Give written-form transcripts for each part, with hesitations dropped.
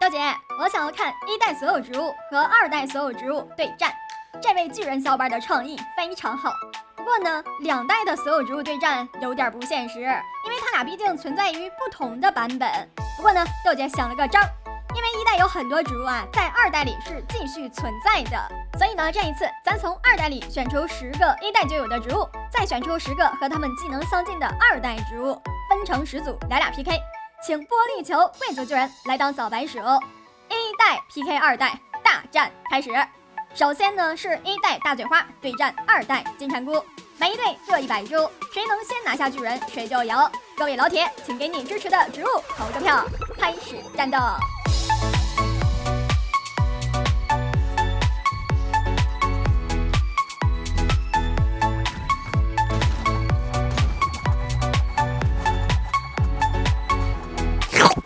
豆姐，我想要看一代所有植物和二代所有植物对战。这位巨人小板的创意非常好，不过呢，两代的所有植物对战有点不现实，因为它俩毕竟存在于不同的版本。不过呢，豆姐想了个招儿，因为一代有很多植物啊，在二代里是继续存在的，所以呢，这一次咱从二代里选出10个一代就有的植物，再选出10个和它们技能相近的二代植物，分成10组，俩 PK。请玻璃球贵族巨人来当小白鼠，一代 PK 二代，大战开始。首先呢是一代大嘴花对战二代金蝉菇，每一队各100株，谁能先拿下巨人谁就赢。各位老铁，请给你支持的植物投个票，开始战斗。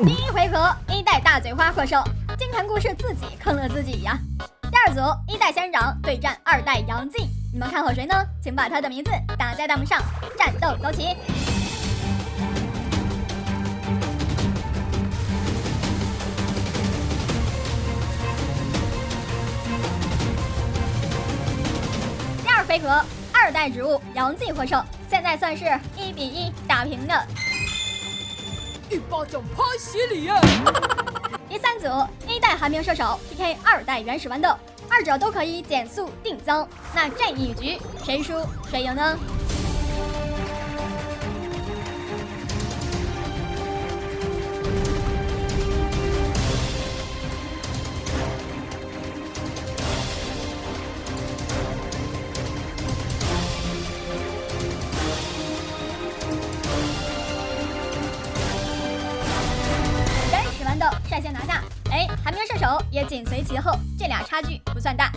第一回合，一代大嘴花获胜，金蝉菇是自己坑了自己呀。第二组，一代仙人掌对战二代杨继，你们看好谁呢？请把他的名字打在弹幕上，战斗走起！第二回合，二代植物杨继获胜，现在算是1比1打平的。一巴掌拍死你啊！第三组，一代寒冰射手 PK 二代原始豌豆，二者都可以减速定增。那这一局谁输谁赢呢？率先拿下，寒冰射手也紧随其后，这俩差距不算大。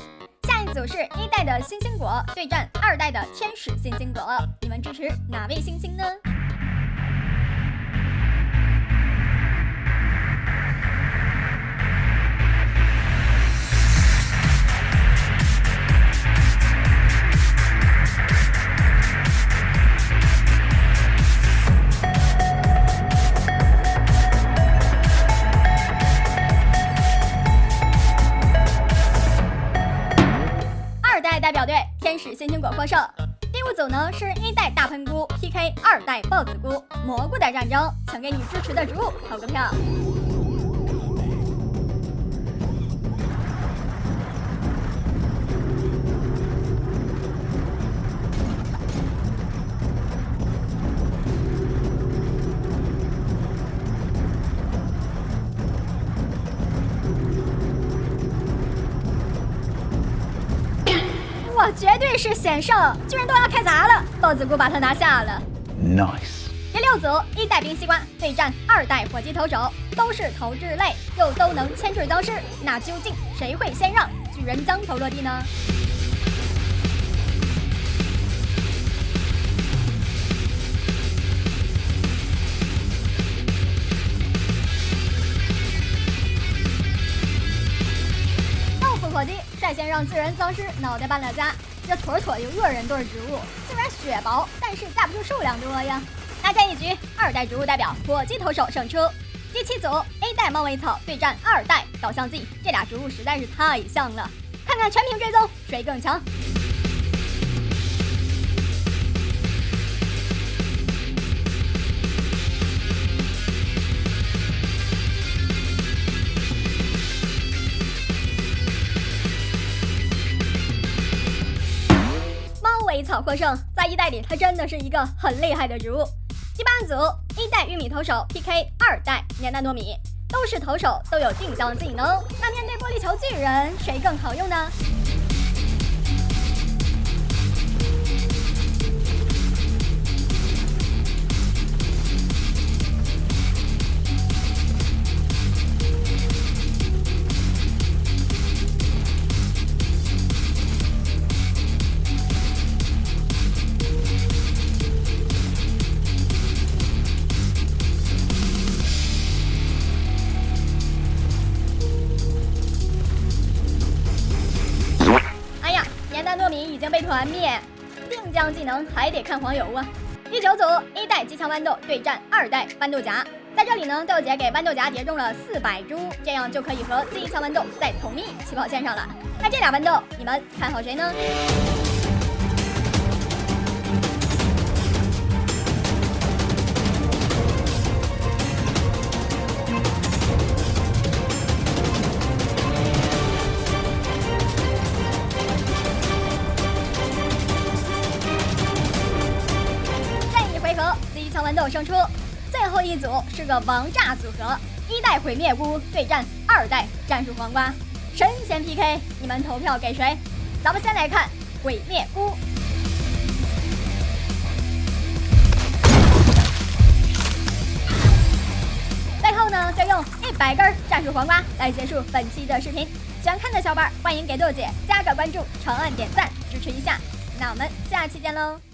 下一组是一代的星星果对战二代的天使星星果，你们支持哪位星星呢？代表队天使星星果获胜。第五组呢是一代大喷菇 PK 二代豹子菇，蘑菇的战争，请给你支持的植物投个票。哇，绝对是险胜，巨人都要开砸了，豹子菇把他拿下了。Nice。第六组，一代冰西瓜对战二代火鸡投手，都是投掷类，又都能牵制僵尸，那究竟谁会先让巨人将头落地呢？火鸡率先让巨人僵尸脑袋搬了家，这妥妥有恶人队植物，虽然血薄，但是架不住数量多呀。那这一局，二代植物代表火鸡投手胜出。第七组 ，A 代猫尾草对战二代导向剂，这俩植物实在是太像了，看看全屏追踪谁更强。尾草获胜，在一代里它真的是一个很厉害的植物。第八组，一代玉米投手 PK 二代年代糯米，都是投手，都有定向技能，那面对玻璃球巨人，谁更好用呢？已经被团灭，定将技能还得看黄油啊。第九组，一代机枪豌豆对战二代豌豆荚，在这里呢，豆姐给豌豆荚叠中了400株，这样就可以和机枪豌豆在同一起跑线上了。那这俩豌豆，你们看好谁呢？这一回合，机枪豌豆胜出。最后一组是个王炸组合，1代毁灭菇对战2代战术黄瓜，神仙 PK， 你们投票给谁？咱们先来看毁灭菇。最后呢，就用100根战术黄瓜来结束本期的视频。喜欢看的小伙伴，欢迎给豆姐加个关注，长按点赞支持一下。那我们下期见喽！